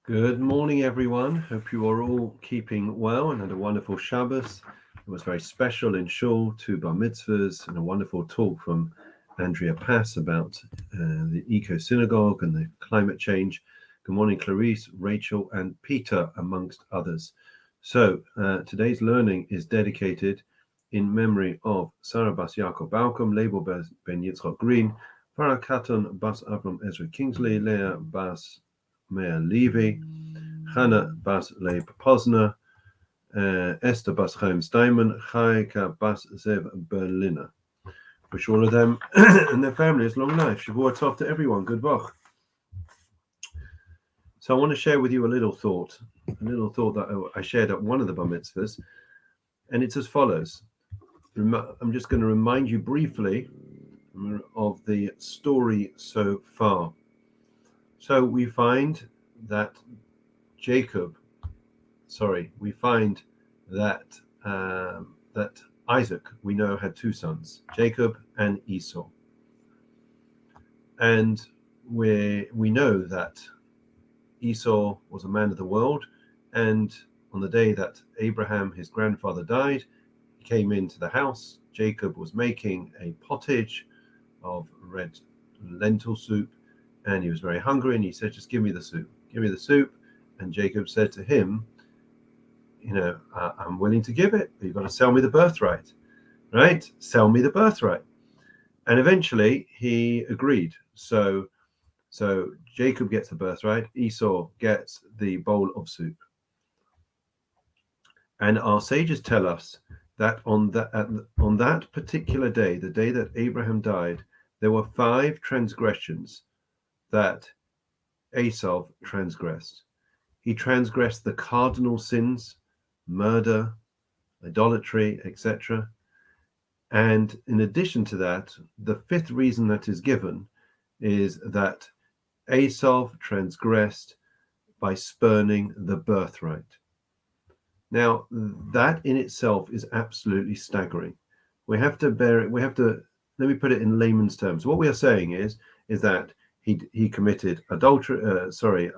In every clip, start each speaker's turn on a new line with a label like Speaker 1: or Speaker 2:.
Speaker 1: Good morning, everyone. Hope you are all keeping well and had a wonderful Shabbos. It was very special in Shul, two bar mitzvahs, and a wonderful talk from Andrea Pass about the eco synagogue and the climate change. Good morning, Clarice, Rachel, and Peter, amongst others. So today's learning is dedicated in memory of Sarah Bas Yaakov Balcom, Label Ben Yitzchak Green, Farah Katon Bas Avram Ezra Kingsley, Leah Bas Meir Levy, Hannah Bas Leib Posner, Esther Bas Chaim Steinman, Chayka Bas Zev Berliner. Wish all of them and their families long life. Shavua Tov to everyone. Good Vach. So I want to share with you a little thought that I shared at one of the bar mitzvahs, and it's as follows. I'm just going to remind you briefly of the story so far. So we find that that Isaac, we know, had two sons, Jacob and Esau. And we know that Esau was a man of the world, and on the day that Abraham, his grandfather, died, he came into the house. Jacob was making a pottage of red lentil soup, and he was very hungry, and he said, just give me the soup. And Jacob said to him, I'm willing to give it, but you've got to sell me the birthright, right? Sell me the birthright. And eventually he agreed. So Jacob gets the birthright, Esau gets the bowl of soup. And our sages tell us that on that particular day, the day that Abraham died, there were 5 transgressions that Esau transgressed. He transgressed the cardinal sins, murder, idolatry, etc. And in addition to that, the 5th reason that is given is that Esau transgressed by spurning the birthright. Now, that in itself is absolutely staggering. We have to let me put it in layman's terms. What we are saying is that he committed idolatry.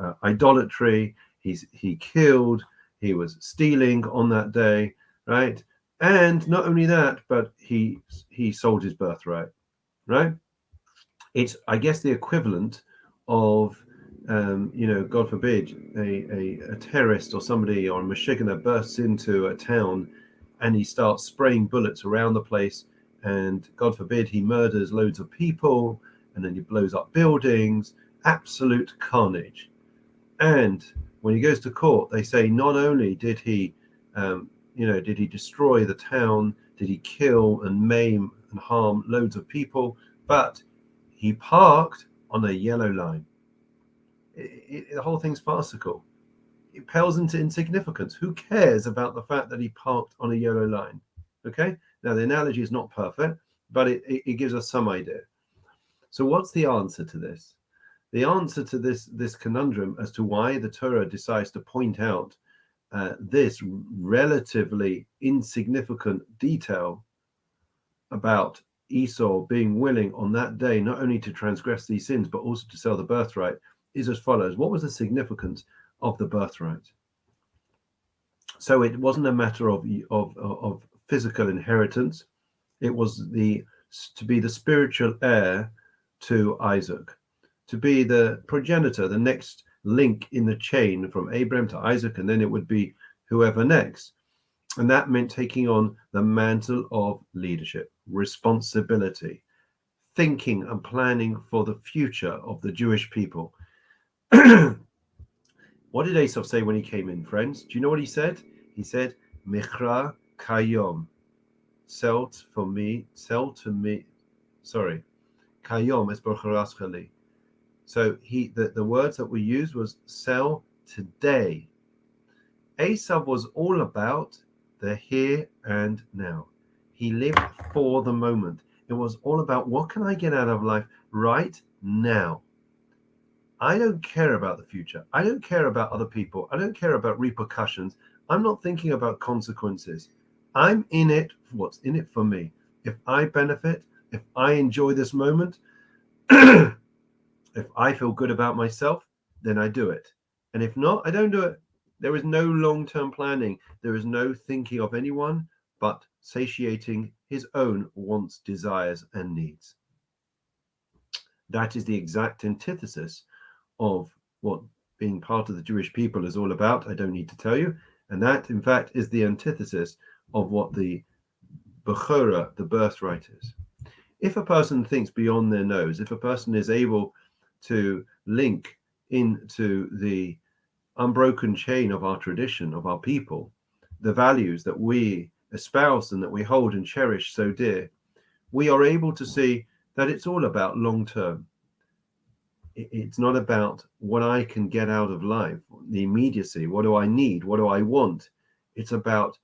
Speaker 1: He killed. He was stealing on that day, right? And not only that, but he sold his birthright, right? It's, I guess, the equivalent of, God forbid, a terrorist or somebody or a Michiganer bursts into a town and he starts spraying bullets around the place, and God forbid he murders loads of people, and then he blows up buildings. Absolute carnage. And when he goes to court, they say not only did he destroy the town, did he kill and maim and harm loads of people, but he parked on a yellow line. The whole thing's farcical. It pales into insignificance. Who cares about the fact that he parked on a yellow line? Okay? Now, the analogy is not perfect, but it gives us some idea. So what's the answer to this? The answer to this conundrum as to why the Torah decides to point out this relatively insignificant detail about Esau being willing on that day not only to transgress these sins but also to sell the birthright is as follows. What was the significance of the birthright? So it wasn't a matter of physical inheritance. It was to be the spiritual heir to Isaac, to be the progenitor, the next link in the chain from Abraham to Isaac, and then it would be whoever next. And that meant taking on the mantle of leadership, responsibility, thinking and planning for the future of the Jewish people. What did Esau say when he came in, friends? Do you know what he said? He said, Michra kayom. Sell to me. Sorry. Kayom es borcharaschali. So the words that were used was sell today. Esau was all about the here and now. He lived for the moment. It was all about, what can I get out of life right now? I don't care about the future. I don't care about other people. I don't care about repercussions. I'm not thinking about consequences. I'm in it for what's in it for me. If I benefit, if I enjoy this moment, if I feel good about myself, then I do it. And if not, I don't do it. There is no long-term planning. There is no thinking of anyone but satiating his own wants, desires, and needs. That is the exact antithesis of what being part of the Jewish people is all about. I don't need to tell you. And that, in fact, is the antithesis of what the Bechora, the birthright, is. If a person thinks beyond their nose, if a person is able to link into the unbroken chain of our tradition, of our people, the values that we espouse and that we hold and cherish so dear, we are able to see that it's all about long term. It's not about what I can get out of life, the immediacy. What do I need? What do I want? It's about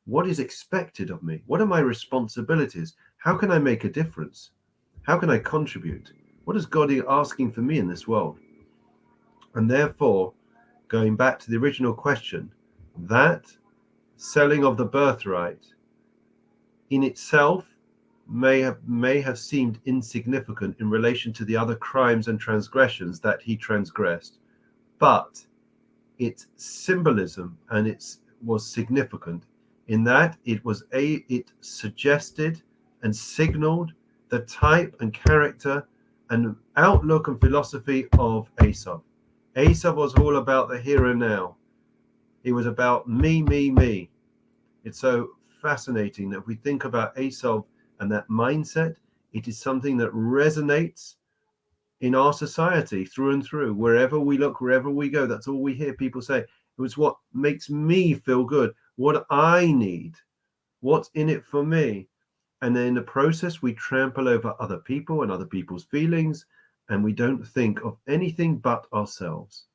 Speaker 1: what is expected of me. What are my responsibilities? How can I make a difference? How can I contribute? What is God asking for me in this world? And therefore, going back to the original question, that selling of the birthright in itself may have seemed insignificant in relation to the other crimes and transgressions that he transgressed, but its symbolism and it was significant in that it suggested and signaled the type and character and outlook and philosophy of Esau. Esau was all about the here and now. He was about me, me, me. It's so fascinating that if we think about Esau and that mindset, it is something that resonates in our society through and through. Wherever we look, wherever we go, that's all we hear people say. It was what makes me feel good, what I need, what's in it for me. And then in the process, we trample over other people and other people's feelings, and we don't think of anything but ourselves.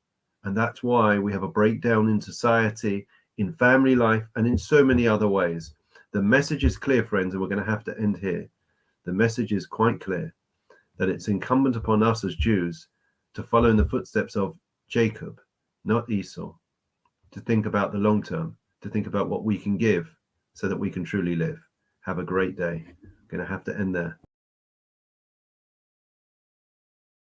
Speaker 1: And that's why we have a breakdown in society, in family life, and in so many other ways. The message is clear, friends, and we're going to have to end here. The message is quite clear that it's incumbent upon us as Jews to follow in the footsteps of Jacob, not Esau, to think about the long term, to think about what we can give so that we can truly live. Have a great day. I'm going to have to end there.